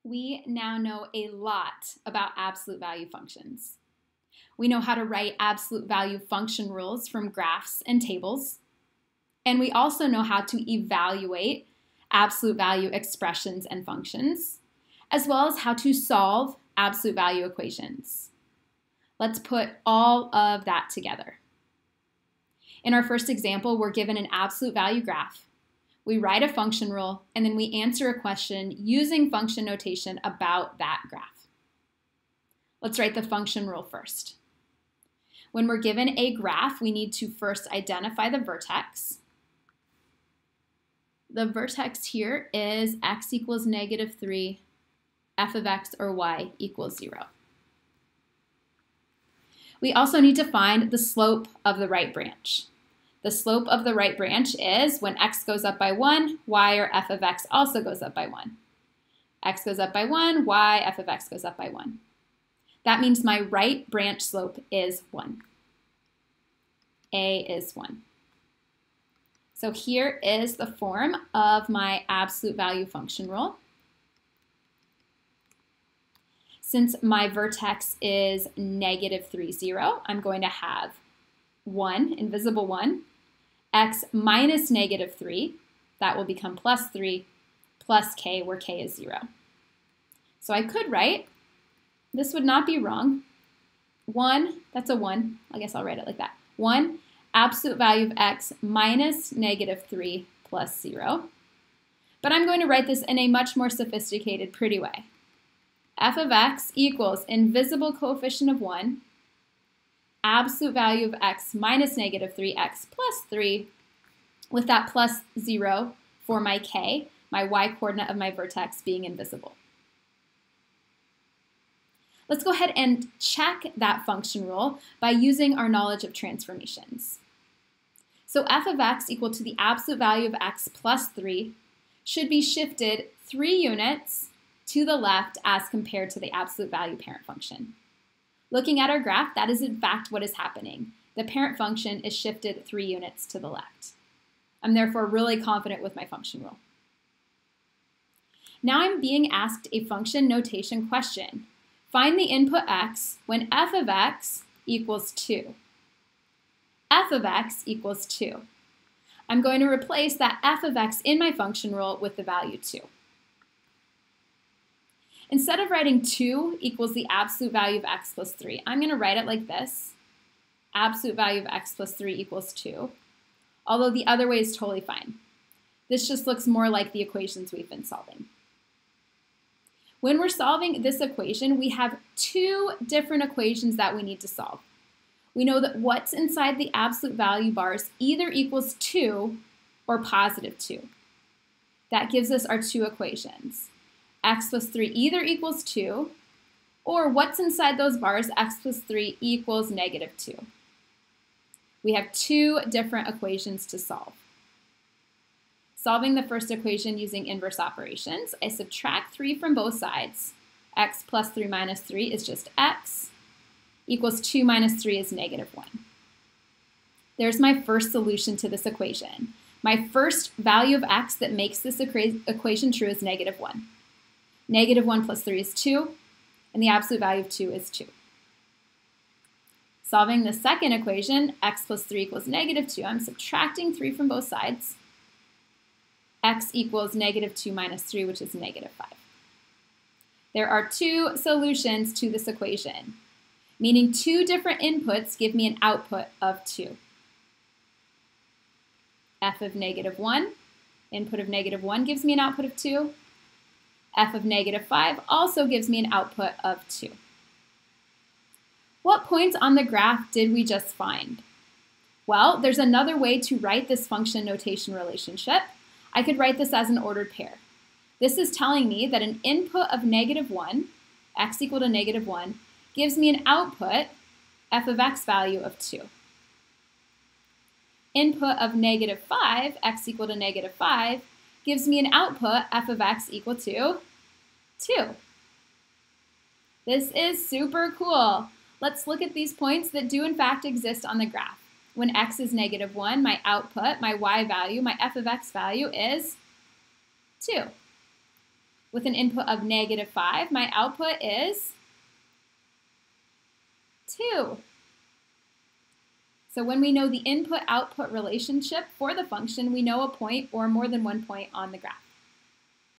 We now know a lot about absolute value functions. We know how to write absolute value function rules from graphs and tables. And we also know how to evaluate absolute value expressions and functions, as well as how to solve absolute value equations. Let's put all of that together. In our first example, we're given an absolute value graph. We write a function rule, and then we answer a question using function notation about that graph. Let's write the function rule first. When we're given a graph, we need to first identify the vertex. The vertex here is x equals -3, f of x or y equals 0. We also need to find the slope of the right branch. The slope of the right branch is when x goes up by 1, y or f of x also goes up by 1. X goes up by 1, y, f of x goes up by 1. That means my right branch slope is 1. A is 1. So here is the form of my absolute value function rule. Since my vertex is -3, 0, I'm going to have 1, invisible 1, x minus -3, that will become +3, plus k, where k is 0. So I could write, this would not be wrong, 1, that's a 1, I guess I'll write it like that, 1, absolute value of x minus -3 plus 0. But I'm going to write this in a much more sophisticated, pretty way. F of x equals invisible coefficient of 1, absolute value of x minus -3, x plus 3, with that plus 0 for my k, my y-coordinate of my vertex being invisible. Let's go ahead and check that function rule by using our knowledge of transformations. So f of x equal to the absolute value of x plus 3 should be shifted 3 units to the left as compared to the absolute value parent function. Looking at our graph, that is in fact what is happening. The parent function is shifted 3 units to the left. I'm therefore really confident with my function rule. Now I'm being asked a function notation question. Find the input x when f of x equals 2. F of x equals 2. I'm going to replace that f of x in my function rule with the value 2. Instead of writing 2 equals the absolute value of x plus 3, I'm going to write it like this. Absolute value of x plus 3 equals 2. Although the other way is totally fine. This just looks more like the equations we've been solving. When we're solving this equation, we have 2 different equations that we need to solve. We know that what's inside the absolute value bars either equals 2 or positive 2. That gives us our 2 equations. X plus 3 either equals 2, or what's inside those bars, x plus 3 equals -2. We have 2 different equations to solve. Solving the first equation using inverse operations, I subtract 3 from both sides. X plus 3 minus 3 is just x, equals 2 minus 3 is -1. There's my first solution to this equation. My first value of x that makes this equation true is -1. -1 plus 3 is 2, and the absolute value of 2 is 2. Solving the second equation, x plus 3 equals -2, I'm subtracting 3 from both sides. X equals -2 minus 3, which is -5. There are 2 solutions to this equation, meaning 2 different inputs give me an output of 2. F of -1, input of -1 gives me an output of 2. F of -5 also gives me an output of 2. What points on the graph did we just find? Well, there's another way to write this function notation relationship. I could write this as an ordered pair. This is telling me that an input of -1, x equal to -1, gives me an output, f of x value of 2. Input of -5, x equal to -5, gives me an output, f of x equal to 2. This is super cool. Let's look at these points that do in fact exist on the graph. When x is -1, my output, my y value, my f of x value is 2. with an input of -5, my output is 2. So when we know the input-output relationship for the function, we know a point or more than one point on the graph.